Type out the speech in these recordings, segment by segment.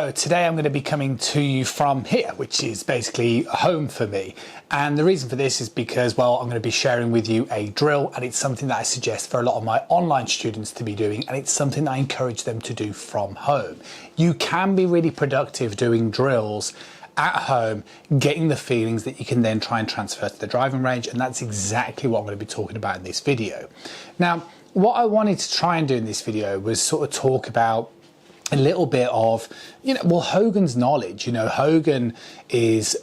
So today I'm going to be coming to you from here, which is basically home for me. And the reason for this is because, well, I'm going to be sharing with you a drill, and it's something that I suggest for a lot of my online students to be doing, and it's something that I encourage them to do from home. You can be really productive doing drills at home, getting the feelings that you can then try and transfer to the driving range, and that's exactly what I'm going to be talking about in this video. Now, what I wanted to try and do in this video was sort of talk about a little bit of, Hogan's knowledge. Hogan is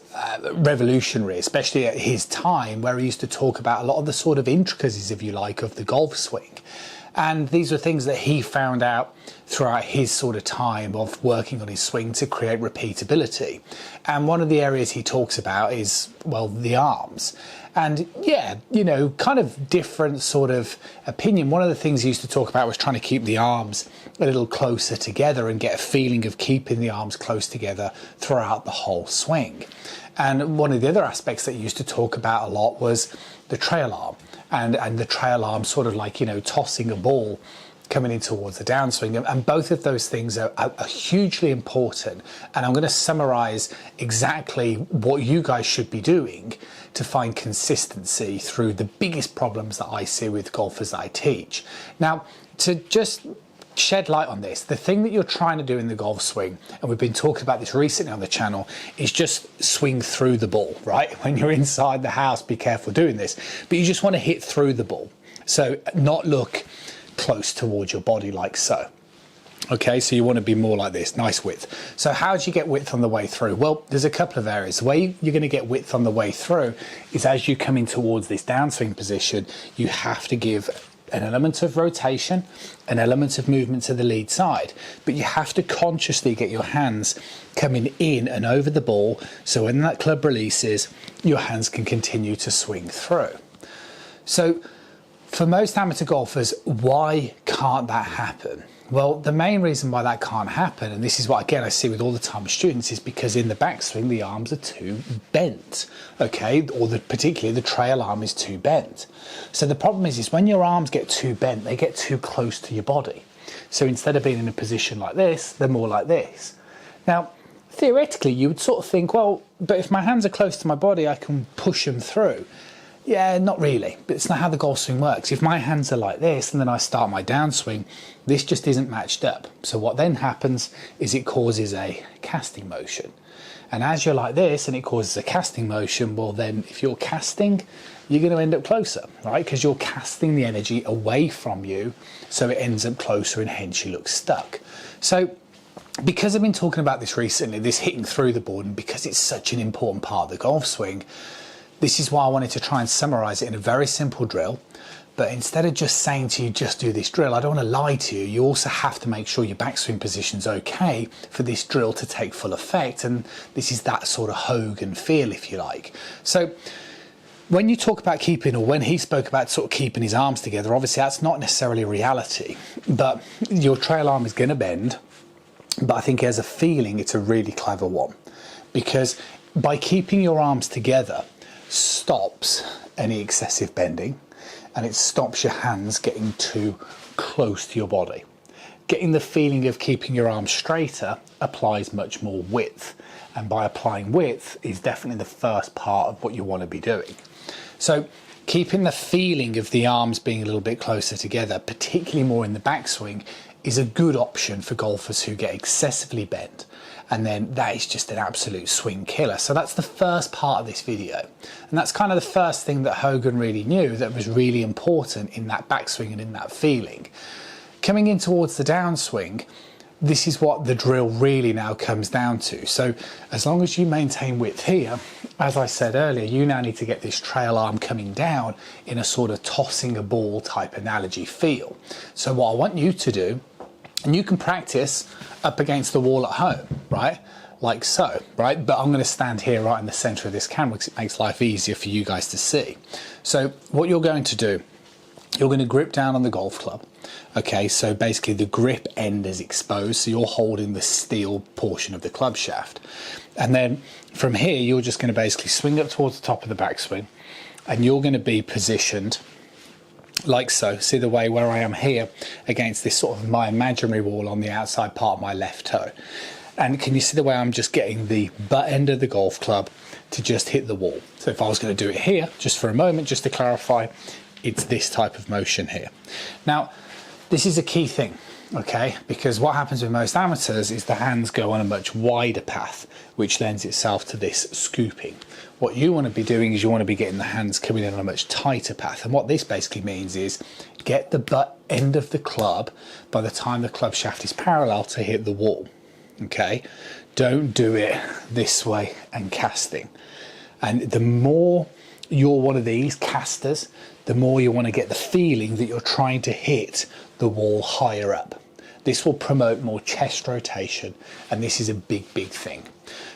revolutionary, especially at his time, where he used to talk about a lot of the sort of intricacies, if you like, of the golf swing. And these are things that he found out throughout his sort of time of working on his swing to create repeatability. And one of the areas he talks about is, well, the arms. And yeah, kind of different sort of opinion. One of the things he used to talk about was trying to keep the arms a little closer together and get a feeling of keeping the arms close together throughout the whole swing. And one of the other aspects that he used to talk about a lot was the trail arm. And the trail arm sort of like, tossing a ball coming in towards the downswing. And both of those things are hugely important. And I'm going to summarize exactly what you guys should be doing to find consistency through the biggest problems that I see with golfers that I teach. Now, to just shed light on this, the thing that you're trying to do in the golf swing, and we've been talking about this recently on the channel, is just swing through the ball, right? When you're inside the house, be careful doing this, but you just want to hit through the ball. So not look close towards your body like so. Okay, so you want to be more like this, nice width. So how do you get width on the way through? Well, there's a couple of areas. The way you're going to get width on the way through is as you come in towards this downswing position, you have to give an element of rotation, an element of movement to the lead side, but you have to consciously get your hands coming in and over the ball, so when that club releases, your hands can continue to swing through. So for most amateur golfers, why can't that happen? Well, the main reason why that can't happen, and this is what again I see with all the time with students, is because in the backswing the arms are too bent, okay, or particularly the trail arm is too bent. So the problem is when your arms get too bent, they get too close to your body. So instead of being in a position like this, they're more like this. Now, theoretically, you would sort of think, well, but if my hands are close to my body, I can push them through. Yeah, not really, but it's not how the golf swing works. If my hands are like this and then I start my downswing, this just isn't matched up. So what then happens is it causes a casting motion. And as you're like this and it causes a casting motion, well then if you're casting, you're going to end up closer, right? Because you're casting the energy away from you, so it ends up closer and hence you look stuck. So because I've been talking about this recently, this hitting through the board, and because it's such an important part of the golf swing, this is why I wanted to try and summarize it in a very simple drill. But instead of just saying to you, just do this drill, I don't want to lie to you. You also have to make sure your backswing position's okay for this drill to take full effect. And this is that sort of Hogan feel, if you like. So when you talk about keeping, or when he spoke about sort of keeping his arms together, obviously that's not necessarily reality, but your trail arm is going to bend. But I think as a feeling, it's a really clever one, because by keeping your arms together, stops any excessive bending, and it stops your hands getting too close to your body. Getting the feeling of keeping your arms straighter applies much more width, and by applying width is definitely the first part of what you want to be doing. So keeping the feeling of the arms being a little bit closer together, particularly more in the backswing, is a good option for golfers who get excessively bent. And then that is just an absolute swing killer. So that's the first part of this video. And that's kind of the first thing that Hogan really knew that was really important in that backswing and in that feeling. Coming in towards the downswing, this is what the drill really now comes down to. So as long as you maintain width here, as I said earlier, you now need to get this trail arm coming down in a sort of tossing a ball type analogy feel. So what I want you to do, and you can practice up against the wall at home, right? Like so, right? But I'm going to stand here right in the center of this camera because it makes life easier for you guys to see. So what you're going to do, you're going to grip down on the golf club. Okay, so basically the grip end is exposed, so you're holding the steel portion of the club shaft. And then from here, you're just going to basically swing up towards the top of the backswing, and you're going to be positioned like so. See the way where I am here against this sort of my imaginary wall on the outside part of my left toe. And can you see the way I'm just getting the butt end of the golf club to just hit the wall? So if I was going to do it here, just for a moment, just to clarify, it's this type of motion here. Now, this is a key thing, okay? Because what happens with most amateurs is the hands go on a much wider path, which lends itself to this scooping. What you want to be doing is you want to be getting the hands coming in on a much tighter path. And what this basically means is get the butt end of the club by the time the club shaft is parallel to hit the wall, okay? Don't do it this way and casting. And the more you're one of these casters, the more you want to get the feeling that you're trying to hit the wall higher up. This will promote more chest rotation, and this is a big, big thing.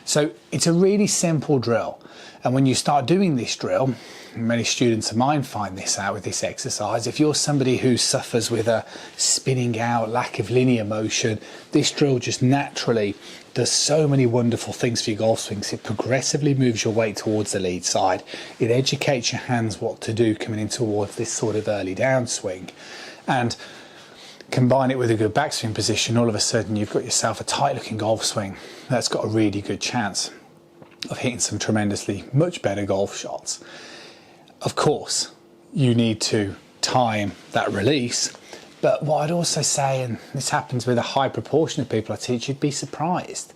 So it's a really simple drill. And when you start doing this drill, many students of mine find this out with this exercise. If you're somebody who suffers with a spinning out, lack of linear motion, this drill just naturally does so many wonderful things for your golf swings. It progressively moves your weight towards the lead side. It educates your hands what to do coming in towards this sort of early downswing. And combine it with a good backswing position, all of a sudden you've got yourself a tight looking golf swing that's got a really good chance of hitting some tremendously much better golf shots. Of course, you need to time that release, but what I'd also say, and this happens with a high proportion of people I teach, you'd be surprised.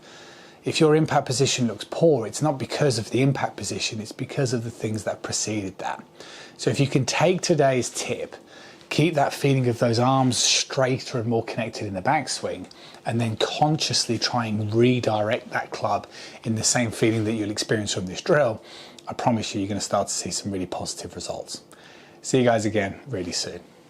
If your impact position looks poor, it's not because of the impact position, it's because of the things that preceded that. So if you can take today's tip, keep that feeling of those arms straighter and more connected in the backswing, and then consciously try and redirect that club in the same feeling that you'll experience from this drill, I promise you, you're going to start to see some really positive results. See you guys again really soon.